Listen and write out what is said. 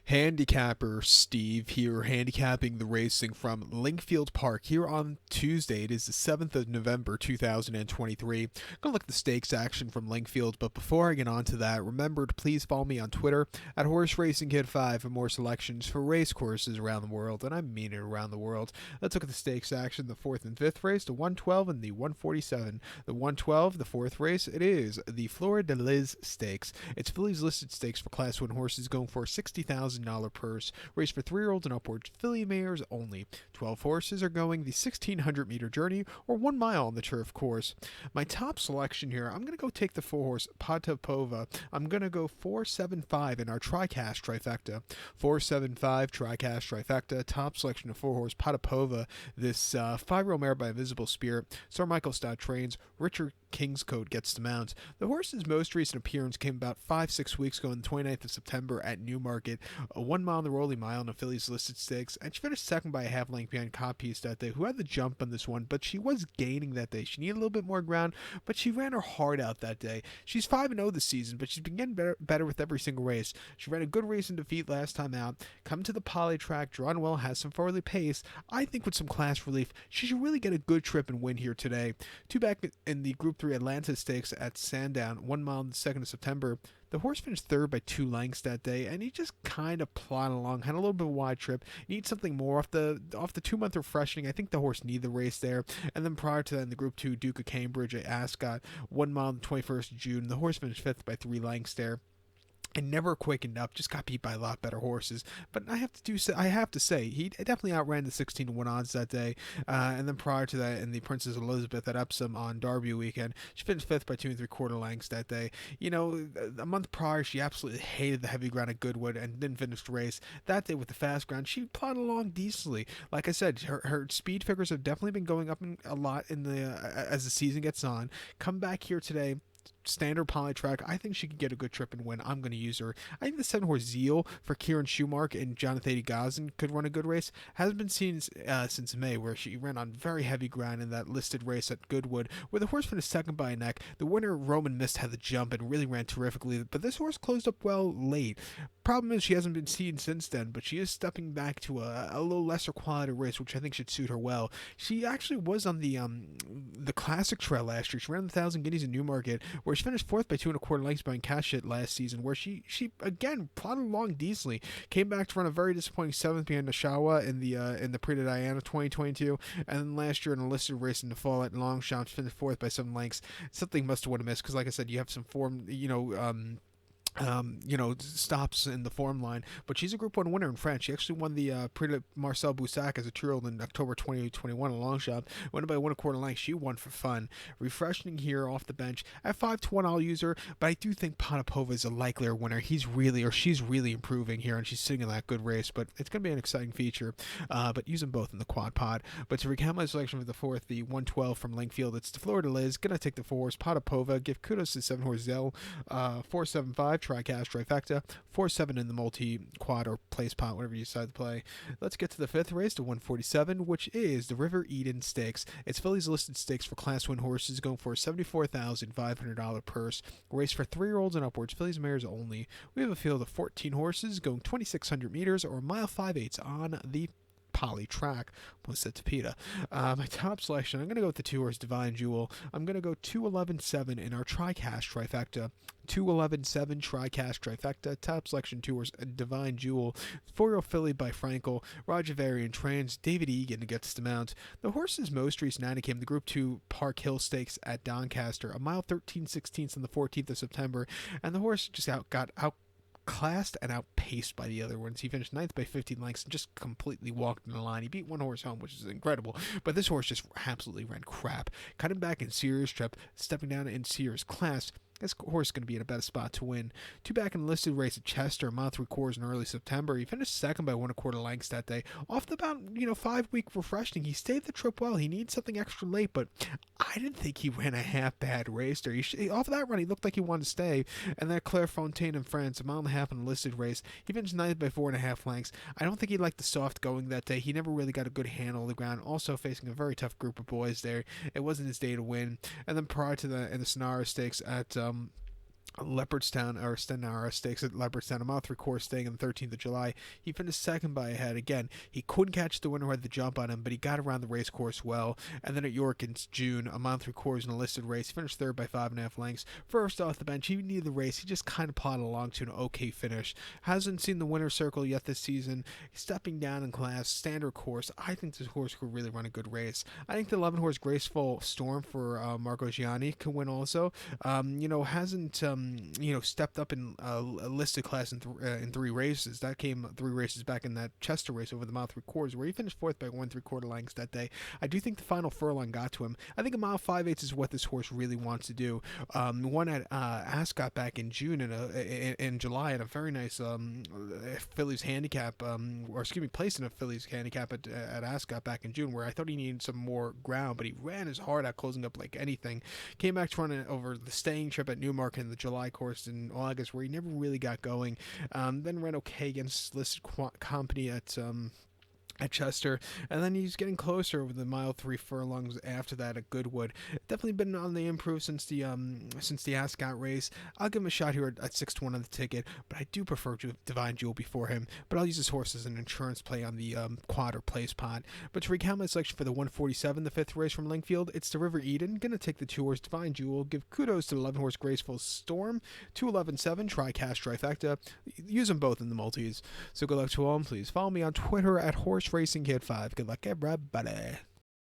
Handicapper Steve here, handicapping the racing from Lingfield Park here on Tuesday. It is the 7th of November 2023. I'm going to look at the stakes action from Lingfield, but before I get on to that, remember to please follow me on Twitter at Horse Racing Kid 5 for more selections for race courses around the world, and I mean it around the world. Let's look at the stakes action, the 4th and 5th race, the 112 and the 147. The 112, the 4th race, it is the Fleur De Lys Stakes. It's fillies listed stakes for Class 1 horses going for $60,000 purse. Race for 3-year-olds and upwards. Filly mares only. 12 horses are going the 1,600-meter journey or 1 mile on the turf course. My top selection here, I'm going to go take the 4-horse Potapova. I'm going to go 475 in our TriCash trifecta. 475 TriCash trifecta. Top selection of 4-horse Potapova. This 5-year-old mare by Invisible Spirit. Sir Michael Stott trains. Richard Kingscote gets the mount. The horse's most recent appearance came about 5-6 weeks ago on the 29th of September at Newmarket, a 1 mile in the Rolling Mile in a fillies listed stakes, and she finished second by a half length behind Coppice that day, who had the jump on this one, but she was gaining that day. She needed a little bit more ground, but she ran her heart out that day. She's 5-0 this season, but she's been getting better with every single race. She ran a good race in defeat last time out, come to the poly track, drawn well, has some forwardly pace. I think with some class relief, she should really get a good trip and win here today. Two back in the Group 3 Atlanta Stakes at Sandown, 1 mile on the 2nd of September. The horse finished third by 2 lengths that day, and he just kind of plodded along, had a little bit of a wide trip. Needs something more off the 2-month refreshing. I think the horse needed the race there. And then prior to that, in the Group 2, Duke of Cambridge at Ascot, 1 mile on the 21st of June. The horse finished 5th by 3 lengths there. And never quickened up, just got beat by a lot better horses. But I have to say, he definitely outran the 16-1 odds that day. And then prior to that, in the Princess Elizabeth at Epsom on Derby weekend, she finished 5th by 2 3/4 lengths that day. You know, a month prior, she absolutely hated the heavy ground at Goodwood and didn't finish the race. That day with the fast ground, she plodded along decently. Like I said, her speed figures have definitely been going up a lot as the season gets on. Come back here today, standard poly track. I think she could get a good trip and win. I'm going to use her. I think the 7-horse Zeal for Kieran Schumark and Jonathan Gazin could run a good race. Hasn't been seen since May, where she ran on very heavy ground in that listed race at Goodwood, where the horse finished second by a neck. The winner, Roman Mist, had the jump and really ran terrifically, but this horse closed up well late. Problem is she hasn't been seen since then, but she is stepping back to a little lesser quality race, which I think should suit her well. She actually was on the classic trail last year. She ran the 1,000 Guineas in Newmarket, where she finished 4th by 2 1/4 lengths behind Cashit last season, where she again plodded along decently. Came back to run a very disappointing 7th behind Nashawa in the Prix de Diana 2022, and then last year in a listed race in the fall at Longchamp, she finished 4th by 7 lengths. Something must have would have missed, because like I said, you have some form, stops in the form line, but she's a Group 1 winner in France. She actually won the Prix de Marcel Boussac as a 2-year-old in October 2021 at Longchamp. Won by 1 1/4 length. She won for fun. Refreshing here off the bench. At 5-1, I'll use her, but I do think Potapova is a likelier winner. She's really improving here, and she's sitting in that good race, but it's going to be an exciting feature. But use them both in the quad pod. But to recap my selection for the 4th, the 112 from Lingfield, it's the Fleur De Lys. Going to take the 4-horse Potapova. Give kudos to 7-horse Zell. 475. TriCash trifecta, 4-7 in the multi-quad or place pot, whatever you decide to play. Let's get to the 5th race, the 147, which is the River Eden Stakes. It's fillies listed stakes for Class 1 horses, going for a $74,500 purse. Race for 3-year-olds and upwards, fillies mares only. We have a field of 14 horses going 2,600 meters or a mile 5/8 on the poly track. Almost said to PETA. My top selection, I'm going to go with the 2-horse Divine Jewel. I'm going to go 2-11-7 in our TriCash trifecta. 2-11-7 TriCash trifecta. Top selection, 2-horse Divine Jewel. 4-year-old filly by Frankel. Roger Varian trains. David Egan gets the mount. The horse's most recent outing came the Group 2 Park Hill Stakes at Doncaster. A mile 13/16 on the 14th of September. And the horse just got outclassed and outpaced by the other ones. He finished 9th by 15 lengths and just completely walked in the line. He beat one horse home, which is incredible, but this horse just absolutely ran crap. Cutting back in Sears trip, stepping down in Sears class. This horse is going to be in a better spot to win. 2 back in the listed race at Chester, a mile 3/4 in early September. He finished second by 1 1/4 lengths that day. Off the about 5-week refreshing, he stayed the trip well. He needs something extra late, but I didn't think he ran a half bad race there. Off of that run, he looked like he wanted to stay. And then Clairefontaine in France, a mile and a half in the listed race. He finished 9th by 4.5 lengths. I don't think he liked the soft going that day. He never really got a good handle on the ground. Also facing a very tough group of boys there. It wasn't his day to win. And then prior to that, in the Sonara Stakes at Leopardstown or Stenara Stakes at Leopardstown, a mile 3 course staying on the 13th of July. He finished second by a head. Again, he couldn't catch the winner who had the jump on him, but he got around the race course well. And then at York in June, a mile 3 quarters in a listed race, he finished third by 5.5 lengths. First off the bench, he needed the race. He just kind of plodded along to an okay finish. Hasn't seen the winner's circle yet this season. He's stepping down in class, standard course. I think this horse could really run a good race. I think the 11 horse Graceful Storm for Marco Gianni could win also. Hasn't stepped up in a listed class in 3 races. That came 3 races back in that Chester race over the mile 3 quarters, where he finished fourth by 1 3/4 lengths that day. I do think the final furlong got to him. I think a mile 5/8 is what this horse really wants to do. Won at Ascot back in June in July at a very nice Phillies handicap, placed in a Phillies handicap at Ascot back in June, where I thought he needed some more ground, but he ran his heart out, closing up like anything. Came back to run it over the staying trip at Newmarket in the July course in August, where he never really got going. Then ran okay against listed company at Chester, and then he's getting closer over the mile 3 furlongs after that at Goodwood. Definitely been on the improve since the Ascot race. I'll give him a shot here at 6-1 on the ticket, but I do prefer Divine Jewel before him. But I'll use this horse as an insurance play on the quad or place pot. But to recount my selection for the 147, the 5th race from Lingfield, it's the River Eden. Gonna take the 2-horse Divine Jewel. Give kudos to the 11 horse Graceful Storm. 2-11-7 trifecta. Use them both in the multis. So good luck to all. Please follow me on Twitter at Horse Racing Kid 5. Good luck, everybody.